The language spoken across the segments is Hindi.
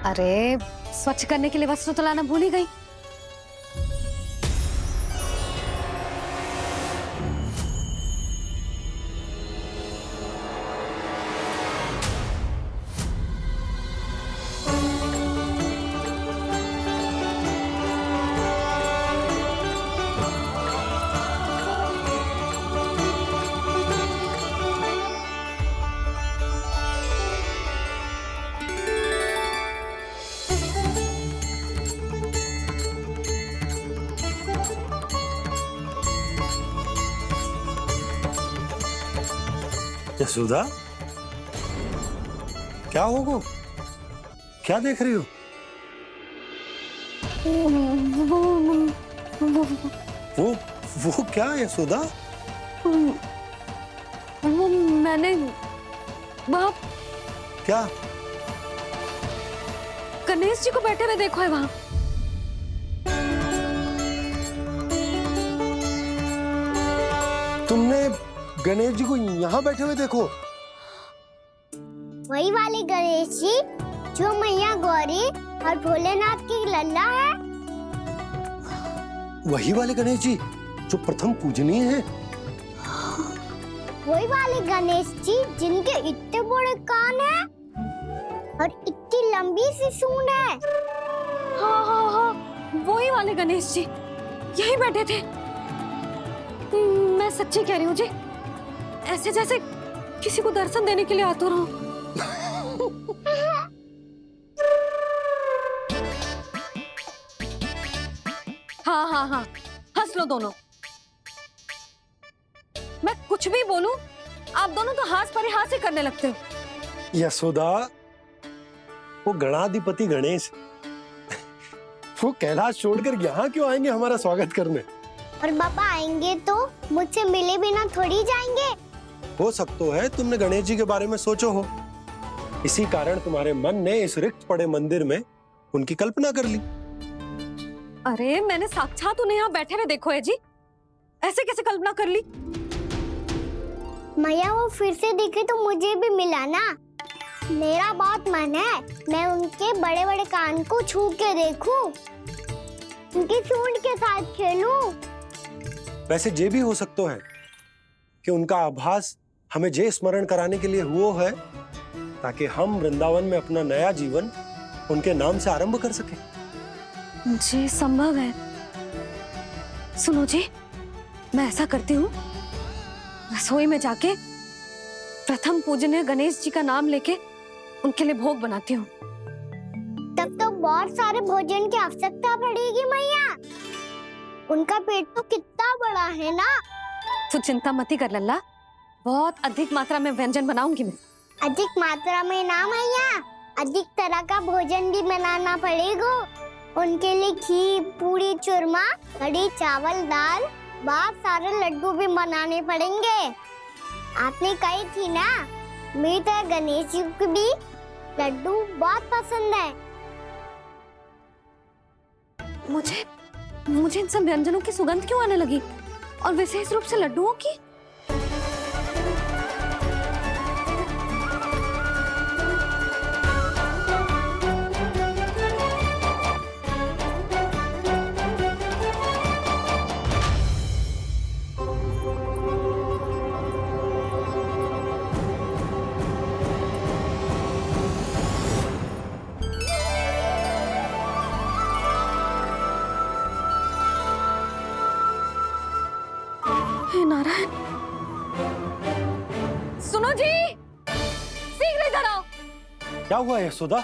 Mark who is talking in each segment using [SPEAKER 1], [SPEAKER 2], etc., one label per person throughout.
[SPEAKER 1] अरे स्वच्छ करने के लिए वस्त्र तो लाना भूल ही गई।
[SPEAKER 2] यशोदा, क्या होगा? क्या देख रही हो? वो क्या यशोदा?
[SPEAKER 1] वो मैंने वहाँ
[SPEAKER 2] क्या?
[SPEAKER 1] गणेश जी को बैठे हुए देखो है वहाँ।
[SPEAKER 2] तुमने गणेश जी को यहाँ बैठे हुए देखो?
[SPEAKER 3] वही वाले गणेश जी जो मैया गौरी और भोलेनाथ की लल्ला है।
[SPEAKER 2] वही वाले गणेश जी जो प्रथम पूजनीय है।
[SPEAKER 3] वही वाले गणेश जी जिनके इतने बड़े कान हैं और इतनी लंबी सी सूंड है।
[SPEAKER 1] हाँ हाँ हाँ, वही वाले गणेश जी यही बैठे थे। मैं सच्ची कह रही हूँ जी, ऐसे जैसे किसी को दर्शन देने के लिए आतुर हूँ। हाँ हाँ हाँ, हंस लो दोनों। मैं कुछ भी बोलूं, आप दोनों तो हाथ परिहास ही करने लगते हो।
[SPEAKER 2] यशोदा, वो गणाधिपति गणेश वो कैलाश छोड़कर यहाँ क्यों आएंगे हमारा स्वागत करने?
[SPEAKER 3] और बाबा आएंगे तो मुझसे मिले बिना थोड़ी जाएंगे।
[SPEAKER 2] हो सकता है तुमने गणेश जी के बारे में सोचो हो, इसी कारण तुम्हारे मन ने इस रिक्त पड़े मंदिर में उनकी कल्पना कर ली।
[SPEAKER 1] अरे मैंने साक्षात उन्हें यहाँ बैठे हुए देखो है जी, ऐसे कैसे कल्पना कर ली?
[SPEAKER 3] मैया वो फिर से दिखे तो मुझे भी मिला ना। मेरा बहुत मन है मैं उनके बड़े बड़े कान को छू के देखूं, उनकी सूंड के साथ खेलूं।
[SPEAKER 2] वैसे ये भी हो सकता है कि उनका आभास हमें जे स्मरण कराने के लिए हुआ है ताकि हम वृंदावन में अपना नया जीवन उनके नाम से आरंभ कर सके।
[SPEAKER 1] जी संभव है। सुनो जी, मैं ऐसा करती हूँ, रसोई में जाके प्रथम पूजनीय गणेश जी का नाम लेके उनके लिए भोग बनाती हूँ।
[SPEAKER 3] तब तो बहुत सारे भोजन की आवश्यकता पड़ेगी मैया। उनका पेट तो कितना बड़ा है ना।
[SPEAKER 1] तू चिंता मत ही कर लल्ला, बहुत अधिक मात्रा में व्यंजन बनाऊंगी मैं।
[SPEAKER 3] अधिक मात्रा में ना मैया, अधिक तरह का भोजन भी बनाना पड़ेगा। उनके लिए खीर, पूरी, चूरमा, कढ़ी, चावल, दाल, बहुत सारे लड्डू भी बनाने पड़ेंगे। आपने कही थी ना, मेरी तरह गणेश जी को भी लड्डू बहुत पसंद है।
[SPEAKER 1] मुझे इन सब व्यंजनों की सुगंध क्यों आने लगी, और विशेष रूप से लड्डुओं की? हे नारायण, सुनो जी, शीघ्र इधर आओ।
[SPEAKER 2] क्या हुआ यशोदा?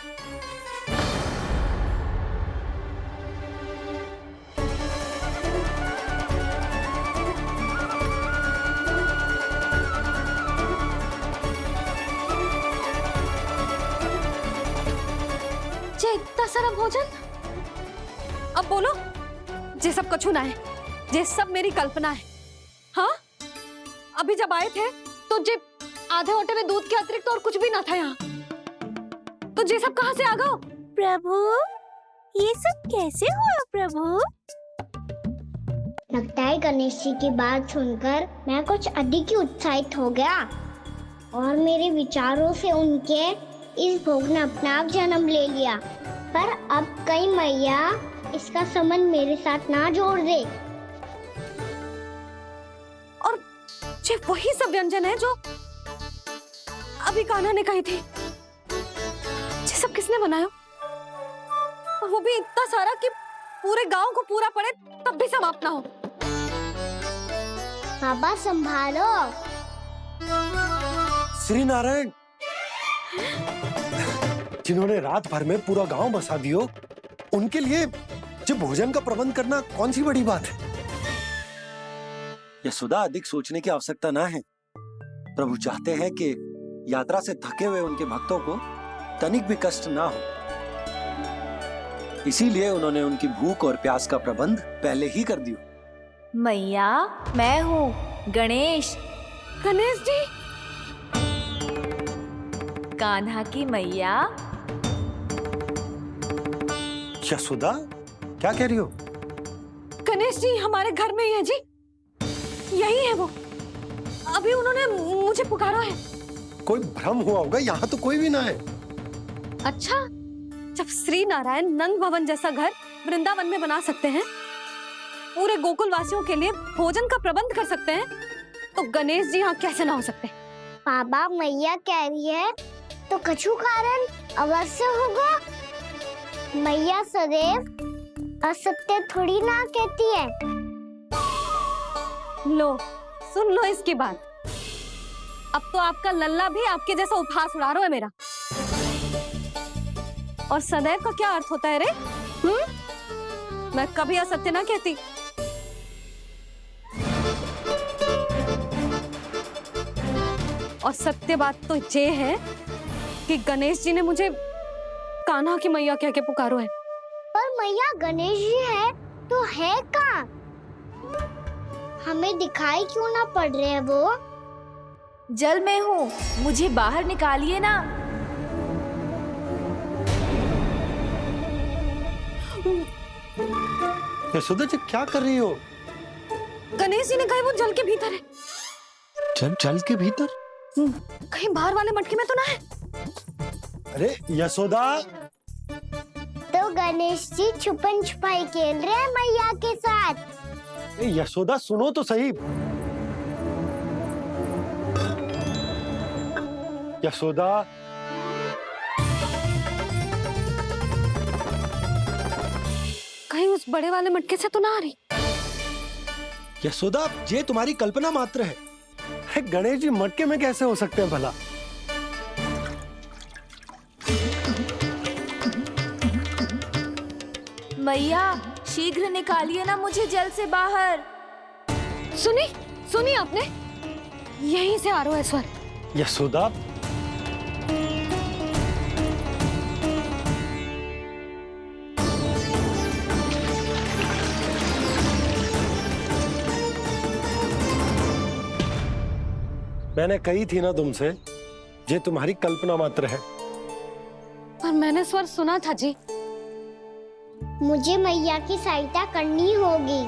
[SPEAKER 1] जे इतना सारा भोजन, अब बोलो, जे सब कछु ना है, जे सब मेरी कल्पना है। हाँ, अभी जब आए थे तो जे आधे ओटे में दूध के अतिरिक्त और कुछ भी ना था यहाँ, तो ये सब कहाँ से आ गए?
[SPEAKER 3] प्रभु, ये सब कैसे हुआ प्रभु? लगता है गणेश जी की बात सुनकर मैं कुछ अधिक ही उत्साहित हो गया और मेरे विचारों से उनके इस भोग ने अपना आप जन्म ले लिया। पर अब कहीं मैया इसका संबंध मेरे साथ ना जोड़ दे।
[SPEAKER 1] और ये वही सब व्यंजन है जो अभी कान्हा ने कही थी। ये सब किसने बनाया? और वो भी इतना सारा कि पूरे गांव को पूरा पड़े तब भी समाप्त ना हो।
[SPEAKER 3] बाबा संभालो।
[SPEAKER 2] श्री नारायण, जिन्होंने रात भर में पूरा गांव बसा दियो, उनके लिए जो भोजन का प्रबंध करना कौन सी बड़ी बात है। यशोदा, अधिक सोचने की आवश्यकता ना है। प्रभु चाहते हैं कि यात्रा से थके हुए उनके भक्तों को तनिक भी कष्ट ना हो, इसीलिए उन्होंने उनकी भूख और प्यास का प्रबंध पहले ही कर दिया।
[SPEAKER 4] मैया, मैं हूँ गणेश।
[SPEAKER 1] गणेश जी,
[SPEAKER 4] कान्हा की मैया।
[SPEAKER 2] यशोदा, क्या कह रही हो?
[SPEAKER 1] गणेश जी हमारे घर में ही है जी, यही है वो। अभी उन्होंने मुझे पुकारा है।
[SPEAKER 2] कोई भ्रम हुआ होगा, यहाँ तो कोई भी ना है।
[SPEAKER 1] अच्छा, जब श्री नारायण नंद भवन जैसा घर वृंदावन में बना सकते हैं, पूरे गोकुल वासियों के लिए भोजन का प्रबंध कर सकते हैं, तो गणेश जी यहाँ कैसे ना हो सकते?
[SPEAKER 3] बाबा, मैया कह रही है तो कछु कारण अवश्य होगा। मैया सदैव असत्य थोड़ी ना कहती है।
[SPEAKER 1] लो, सुन लो इसकी बात। अब तो आपका लल्ला भी आपके जैसा उपहास उड़ा रहा है मेरा। और सदैव का क्या अर्थ होता है रे? मैं कभी असत्य ना कहती। और सत्य बात तो ये है कि गणेश जी ने मुझे कान्हा की मैया कह के पुकारो है।
[SPEAKER 3] पर मैया, गणेश जी है तो है कहाँ? हमें दिखाई क्यों ना पड़ रहे हैं वो?
[SPEAKER 4] जल में हूँ, मुझे बाहर निकालिए ना।
[SPEAKER 2] यशोदा जी, क्या कर रही हो?
[SPEAKER 1] गणेश जी ने कहा वो जल के भीतर है।
[SPEAKER 2] जल के भीतर?
[SPEAKER 1] कहीं बाहर वाले मटके में तो ना है?
[SPEAKER 2] अरे यशोदा!
[SPEAKER 3] तो गणेश जी छुपन छुपाई खेल रहे हैं मैया के साथ।
[SPEAKER 2] यशोदा, सुनो तो सही। यशोदा,
[SPEAKER 1] कहीं उस बड़े वाले मटके से तो ना आ रही?
[SPEAKER 2] यशोदा, ये तुम्हारी कल्पना मात्र है। गणेश जी मटके में कैसे हो सकते हैं भला?
[SPEAKER 4] मैया, शीघ्र निकालिए ना मुझे जल से बाहर।
[SPEAKER 1] सुनी आपने? यहीं से आ रहा है स्वर।
[SPEAKER 2] यशोदा, मैंने कही थी ना तुमसे, ये तुम्हारी कल्पना मात्र है।
[SPEAKER 1] पर मैंने स्वर सुना था जी।
[SPEAKER 3] मुझे मैया की सहायता करनी होगी।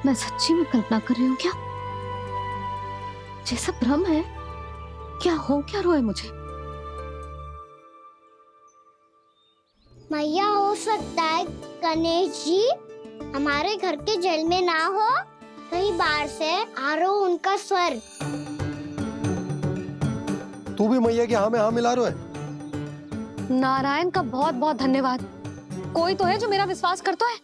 [SPEAKER 1] मैं सच्ची में कल्पना कर रही हूँ क्या? ये सब भ्रम है क्या? हो क्या रहा है मुझे?
[SPEAKER 3] मैया, हो सकता है गणेश जी हमारे घर के जल में ना हो, कहीं बाहर से आ रहा हो उनका स्वर।
[SPEAKER 2] तू भी मैया के हाँ में हाँ मिला रहा है।
[SPEAKER 1] नारायण का बहुत बहुत धन्यवाद। कोई तो है जो मेरा विश्वास करता है।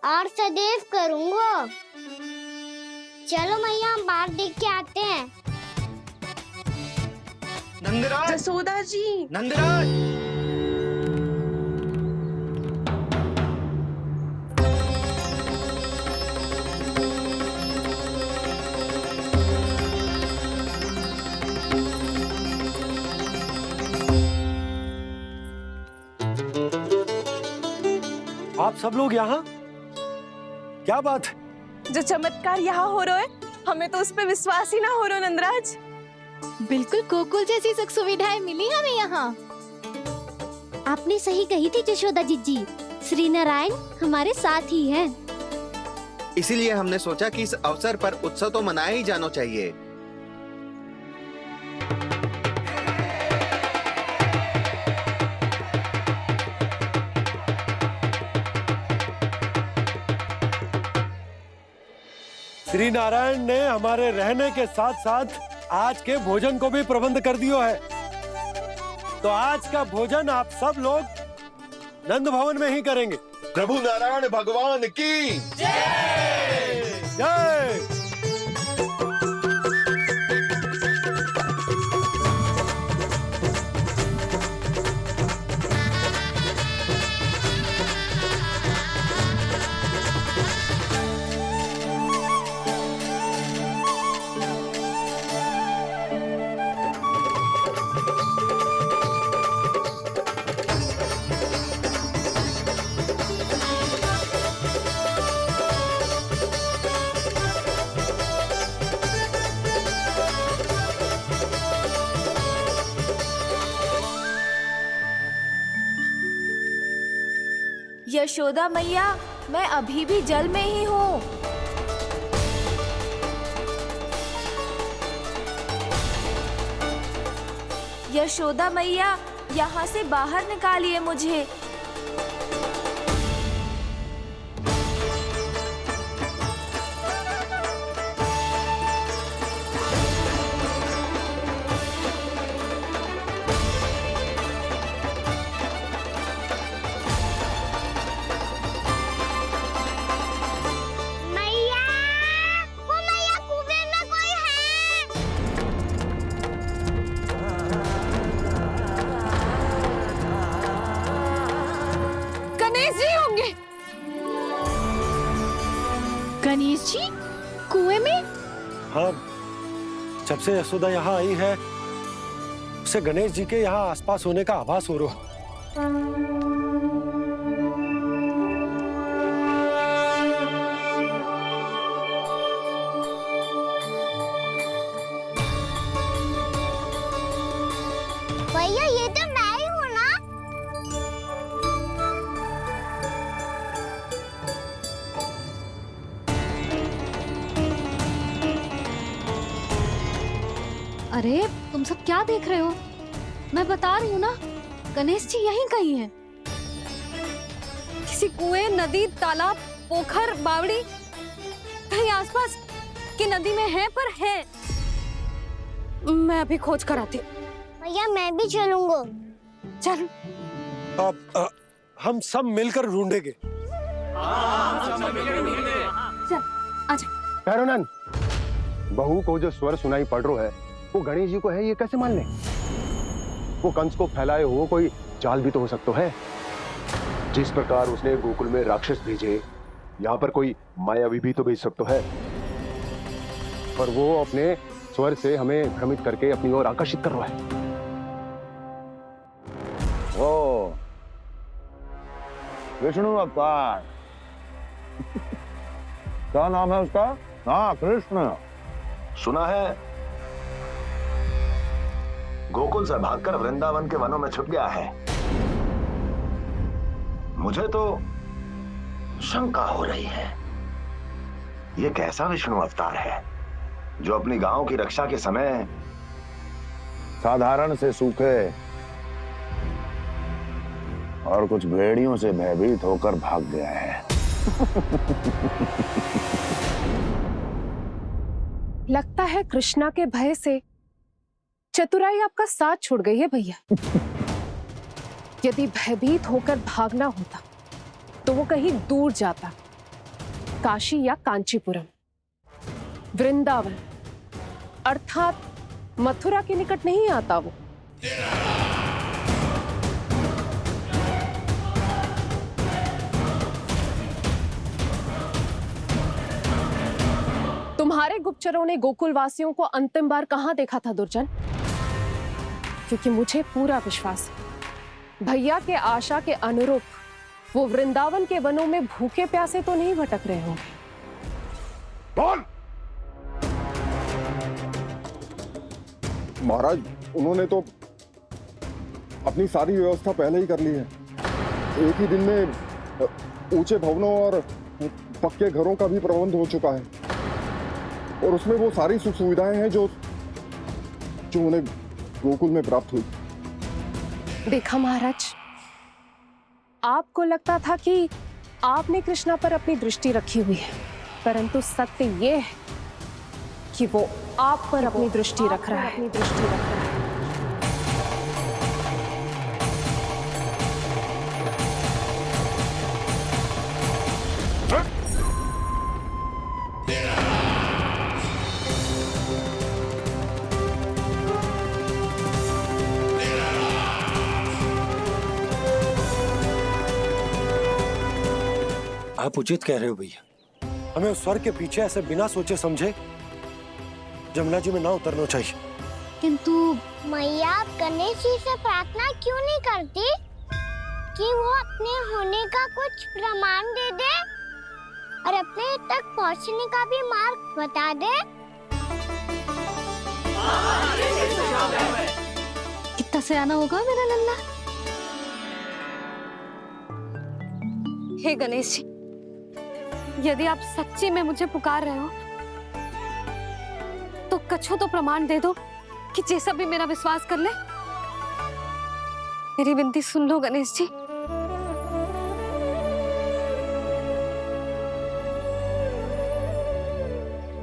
[SPEAKER 3] और सदैव करूंगा। चलो मैया, हम बाहर देख के आते हैं।
[SPEAKER 5] नंदराज!
[SPEAKER 6] जसोदा जी,
[SPEAKER 5] नंदराज!
[SPEAKER 2] आप सब लोग यहाँ? क्या बात है?
[SPEAKER 6] जो चमत्कार यहाँ हो रहा है, हमें तो उस पे विश्वास ही ना हो रहा नंदराज।
[SPEAKER 7] बिल्कुल गोकुल जैसी सुख सुविधाएं मिली हमें यहाँ। आपने सही कही थी यशोदा जीजी, श्री नारायण हमारे साथ ही हैं।
[SPEAKER 5] इसीलिए हमने सोचा कि इस अवसर पर उत्सव तो मनाया ही जाना चाहिए।
[SPEAKER 2] श्री नारायण ने हमारे रहने के साथ साथ आज के भोजन को भी प्रबंध कर दियो है। तो आज का भोजन आप सब लोग नंद भवन में ही करेंगे।
[SPEAKER 8] प्रभु नारायण भगवान की
[SPEAKER 2] जय।
[SPEAKER 4] यशोदा मैया, मैं अभी भी जल में ही हूँ। यशोदा मैया, यहाँ से बाहर निकालिए मुझे।
[SPEAKER 3] मैया, वो मैया कुएं में कोई है।
[SPEAKER 1] गणेश जी होंगे।
[SPEAKER 7] गणेश जी कुएं में?
[SPEAKER 2] हाँ, जब से यशोदा यहाँ आई है उसे गणेश जी के यहाँ आसपास होने का आभास हो रहा।
[SPEAKER 3] भैया ये तो मैं ही हूँ ना।
[SPEAKER 1] अरे तुम सब क्या देख रहे हो? मैं बता रही हूँ ना, गणेश जी यहीं कहीं हैं। किसी कुएं, नदी, तालाब, पोखर, बावड़ी कहीं आसपास की नदी में है, पर है। मैं अभी खोज कर आती हूँ।
[SPEAKER 3] भैया मैं भी चलूंगा।
[SPEAKER 1] चल।
[SPEAKER 2] अब हम सब मिलकर ढूंढेंगे।
[SPEAKER 1] चल आजा।
[SPEAKER 9] पैरोनन, बहू को जो स्वर सुनाई पड़ रहा है वो गणेश जी को है, ये कैसे मान ले? वो कंस को फैलाए हुए कोई चाल भी तो हो सकता है। जिस प्रकार उसने गोकुल में राक्षस भेजे, यहाँ पर कोई मायावी भी तो भेज सकता है। पर वो अपने स्वर से हमें भ्रमित करके अपनी ओर आकर्षित कर रहा है।
[SPEAKER 8] ओ विष्णु अवतार। क्या नाम है उसका? हाँ, कृष्ण।
[SPEAKER 10] सुना है गोकुल से भागकर वृंदावन के वनों में छुप गया है। मुझे तो शंका हो रही है, ये कैसा विष्णु अवतार है जो अपनी गांव की रक्षा के समय
[SPEAKER 8] साधारण से सूखे और कुछ भेड़ियों से भयभीत होकर भाग गया है।
[SPEAKER 6] लगता है कृष्णा के भय से चतुराई आपका साथ छोड़ गई है भैया। यदि भयभीत होकर भागना होता तो वो कहीं दूर जाता, काशी या कांचीपुरम, वृंदावन अर्थात मथुरा के निकट नहीं आता वो। तुम्हारे गुप्तचरों ने गोकुल वासियों को अंतिम बार कहां देखा था दुर्जन? क्योंकि मुझे पूरा विश्वास है भैया के आशा के अनुरूप वो वृंदावन के वनों में भूखे प्यासे तो नहीं भटक रहे होंगे।
[SPEAKER 9] बोल! महाराज, उन्होंने तो अपनी सारी व्यवस्था पहले ही कर ली है। एक ही दिन में ऊंचे भवनों और पक्के घरों का भी प्रबंध हो चुका है, और उसमें वो सारी सुख सुविधाएं हैं जो उन्हें गोकुल में प्राप्त हुई।
[SPEAKER 6] देखा महाराज, आपको लगता था कि आपने कृष्णा पर अपनी दृष्टि रखी हुई है, परंतु सत्य ये है कि वो आप पर अपनी दृष्टि रख रहा है।
[SPEAKER 2] आप उचित कह रहे हो भैया, हमें उस स्वर के पीछे ऐसे बिना सोचे समझे जमुना जी में ना उतरना चाहिए।
[SPEAKER 3] किंतु मैया आप गणेश जी से प्रार्थना क्यों नहीं करती कि वो अपने होने का कुछ प्रमाण दे दे और अपने तक पहुंचने का भी मार्ग बता दे? कितना सयाना होगा मेरा लल्ला।
[SPEAKER 1] हे गणेश जी, यदि आप सच्ची में मुझे पुकार रहे हो तो कछु तो प्रमाण दे दो कि जैसा भी मेरा विश्वास कर ले। मेरी विनती सुन लो गणेश जी।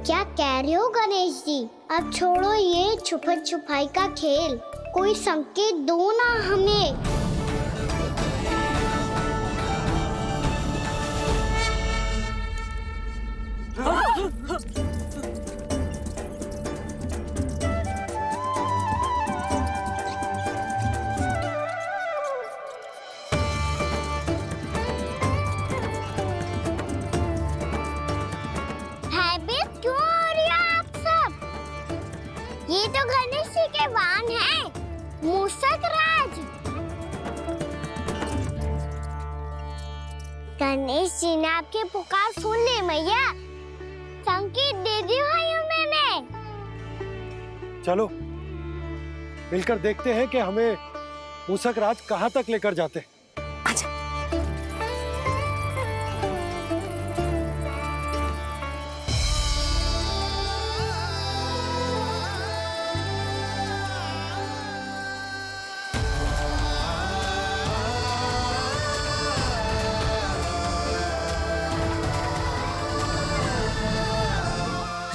[SPEAKER 3] क्या कह रहे हो गणेश जी? अब छोड़ो ये छुपन छुपाई का खेल, कोई संकेत दो ना हमें। भयभीत क्यों हो रही हो आप सब? ये तो गणेश जी के वाहन हैं, मूषक राज। गणेश जी ने आपकी पुकार सुन ली मैया, संकेत दे दी भाइयों मैंने।
[SPEAKER 2] चलो मिलकर देखते हैं कि हमें मूषक राज कहाँ तक लेकर जाते हैं।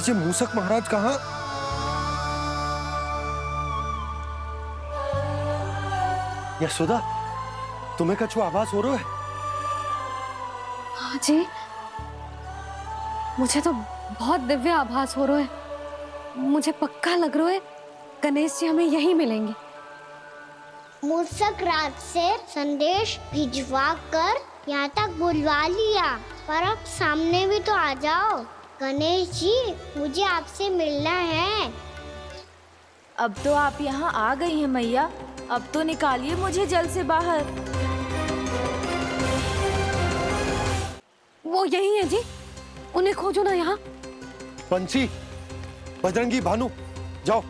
[SPEAKER 2] ये मूषक महाराज कहाँ? यशोदा, तुम्हें कछु आभास हो रहा है?
[SPEAKER 1] हाँ जी, मुझे तो बहुत दिव्य आभास हो रहा है। मुझे पक्का लग रहा है गणेश जी हमें यहीं मिलेंगे।
[SPEAKER 3] मूषक राज से संदेश भिजवा कर यहाँ तक बुलवा लिया, पर अब सामने भी तो आ जाओ। गणेश जी, मुझे आपसे मिलना है।
[SPEAKER 4] अब तो आप यहाँ आ गई हैं मैया, अब तो निकालिए मुझे जल से बाहर।
[SPEAKER 1] वो यही है जी, उन्हें खोजो ना यहाँ।
[SPEAKER 2] बंसी, बजरंगी, भानु, जाओ।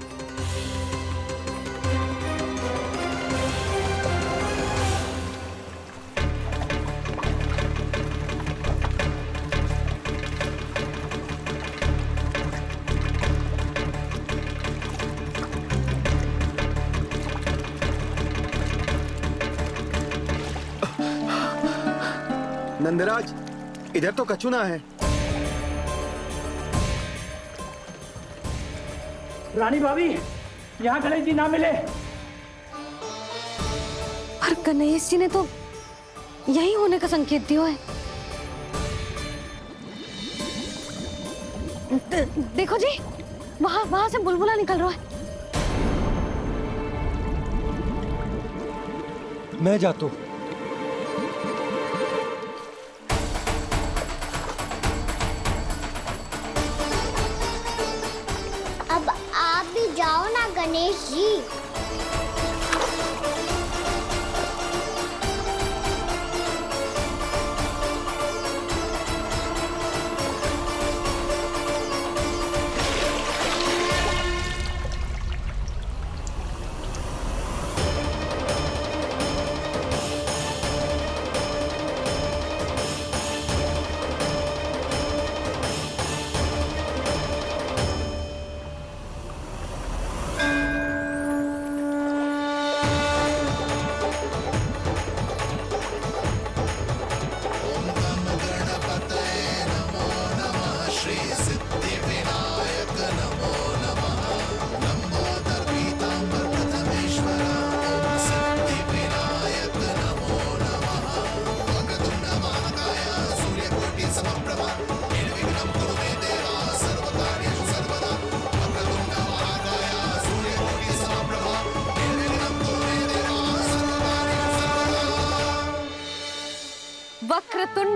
[SPEAKER 5] नंदराज, इधर तो कछु ना है।
[SPEAKER 11] रानी भाभी, यहाँ गणेश जी ना मिले।
[SPEAKER 1] पर गणेश जी ने तो यही होने का संकेत दिया है। देखो जी, वहां से बुलबुला निकल रहा है।
[SPEAKER 2] मैं जाता हूँ।
[SPEAKER 3] अब आप भी जाओ ना गणेश जी।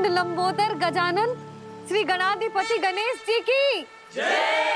[SPEAKER 1] मुकुंद लंबोदर गजानन श्री गणाधिपति गणेश जी की जय।